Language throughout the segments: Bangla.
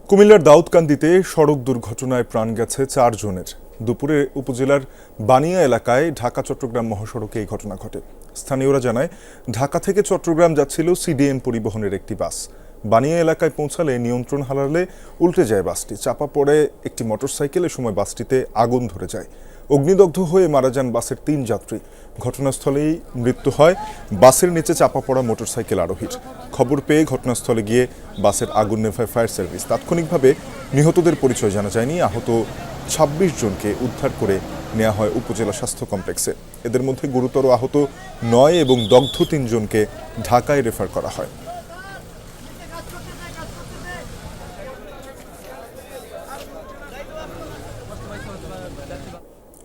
কুমিল্লার দাউদকান্দিতে সড়ক দুর্ঘটনায় প্রাণ গেছে 4 জনের। দুপুরে উপজেলার বানিয়া এলাকায় ঢাকা চট্টগ্রাম মহাসড়কে এই ঘটনা ঘটে। স্থানীয়রা জানায়, ঢাকা থেকে চট্টগ্রাম যাচ্ছিল সিডিএম পরিবহনের একটি বাস। বানিয়া এলাকায় পৌঁছালে নিয়ন্ত্রণ হারালে উল্টে যায় বাসটি, চাপা পড়ে একটি মোটরসাইকেল। এ সময় বাসটিতে আগুন ধরে যায়। অগ্নিদগ্ধ হয়ে মারা যান বাসের 3 যাত্রী। ঘটনাস্থলেই মৃত্যু হয় বাসের নিচে চাপা পড়া মোটরসাইকেল আরোহীর। খবর পেয়ে ঘটনাস্থলে গিয়ে বাসের আগুন নেভায় ফায়ার সার্ভিস। তাৎক্ষণিকভাবে নিহতদের পরিচয় জানা যায়নি। আহত 26 জনকে উদ্ধার করে নেওয়া হয় উপজেলা স্বাস্থ্য কমপ্লেক্সে। এদের মধ্যে গুরুতর আহত 9 এবং দগ্ধ 3 জনকে ঢাকায় রেফার করা হয়।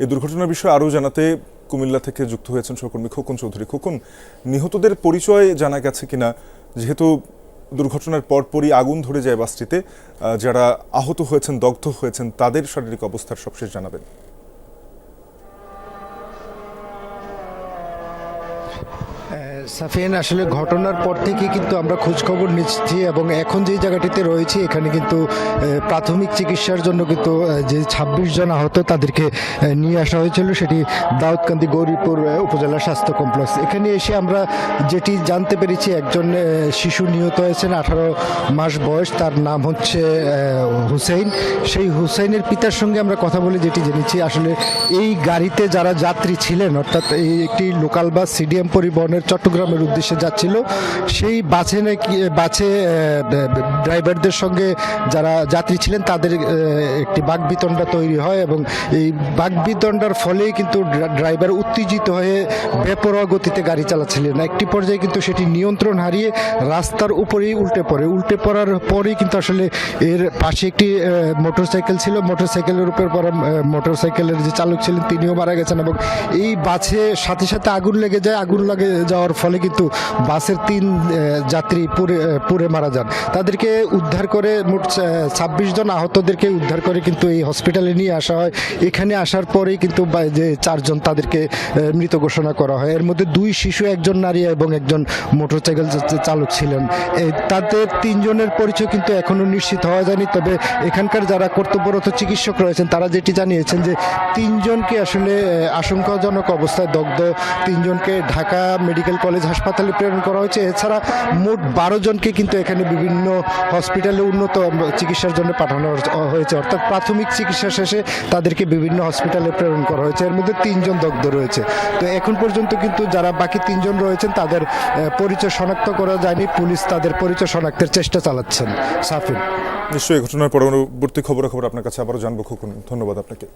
এই দুর্ঘটনার বিষয়ে আরও জানাতে কুমিল্লা থেকে যুক্ত হয়েছেন সহকর্মী খোকন চৌধুরী। খোকন, নিহতদের পরিচয় জানা গেছে কিনা? যেহেতু দুর্ঘটনার পরপরই আগুন ধরে যায় বাসটিতে, যারা আহত হয়েছেন, দগ্ধ হয়েছেন, তাদের শারীরিক অবস্থার সবশেষ জানাবেন। সাফিয়ান, আসলে ঘটনার পর থেকে কিন্তু আমরা খোঁজখবর নিচ্ছি এবং এখন যে জায়গাটিতে রয়েছি এখানে কিন্তু প্রাথমিক চিকিৎসার জন্য কিন্তু যে 26 জন আহত তাদেরকে নিয়ে আসা হয়েছিল, সেটি দাউদকান্দি গৌরীপুর উপজেলা স্বাস্থ্য কমপ্লেক্স। এখানে এসে আমরা যেটি জানতে পেরেছি, একজন শিশু নিহত হয়েছেন, 18 মাস বয়স, তার নাম হচ্ছে হুসেইন। সেই হুসেইনের পিতার সঙ্গে আমরা কথা বলে যেটি জেনেছি, আসলে এই গাড়িতে যারা যাত্রী ছিলেন, অর্থাৎ এই একটি লোকাল বাস সিডিএম পরিবহনের চট্টগ্রামের উদ্দেশ্যে যাচ্ছিল, সেই বাসে ড্রাইভারদের সঙ্গে যারা যাত্রী ছিলেন তাদের একটি বাকবিতণ্ডা তৈরি হয় এবং এই বাকবিতণ্ডার ফলেই কিন্তু ড্রাইভার উত্তেজিত হয়ে বেপরোয়া গতিতে গাড়ি চালাচ্ছিলেন। একটি পর্যায়ে কিন্তু সেটি নিয়ন্ত্রণ হারিয়ে রাস্তার উপরেই উল্টে পড়ার পরেই কিন্তু আসলে এর পাশে একটি মোটরসাইকেল ছিল, মোটরসাইকেলের উপর পড়া মোটরসাইকেলের যে চালক ছিলেন তিনিও মারা গেছেন এবং এই বাসে সাথে সাথে আগুন লেগে যাওয়ার ফলে কিন্তু বাসের 3 যাত্রী পুড়ে মারা যান। তাদেরকে উদ্ধার করে মোট 26 জন আহতদেরকে উদ্ধার করে কিন্তু এই হসপিটালে নিয়ে আসা হয়। এখানে আসার পরেই কিন্তু যে 4 জন তাদেরকে মৃত ঘোষণা করা হয়। এর মধ্যে 2 শিশু, 1 জন নারী এবং 1 জন মোটরসাইকেল চালক ছিলেন। তাদের 3 জনের পরিচয় কিন্তু এখনো নিশ্চিত হওয়া যায়নি। তবে এখানকার যারা কর্তব্যরত চিকিৎসক রয়েছেন তারা যেটি জানিয়েছেন যে 3 জনকে আসলে আশঙ্কাজনক অবস্থায় দগ্ধ 3 জনকে ঢাকা মেডিকেল কলেজ হাসপাতালে প্রেরণ করা হয়েছে। এছাড়া মোট 12 জনকে কিন্তু এখানে বিভিন্ন হসপিটালে উন্নত চিকিৎসার জন্য পাঠানো হয়েছে, অর্থাৎ প্রাথমিক চিকিৎসা শেষে তাদেরকে বিভিন্ন হসপিটালে প্রেরণ করা হয়েছে। এর মধ্যে 3 জন দগ্ধ রয়েছে। তো এখন পর্যন্ত কিন্তু যারা বাকি 3 জন রয়েছেন তাদের পরিচয় শনাক্ত করা যায়নি। পুলিশ তাদের পরিচয় শনাক্তের চেষ্টা চালাচ্ছেন। সাফিন, নিশ্চয়ই ঘটনার পরবর্তী খবরাখবর আপনার কাছে আবারও জানবো খোকন। ধন্যবাদ আপনাকে।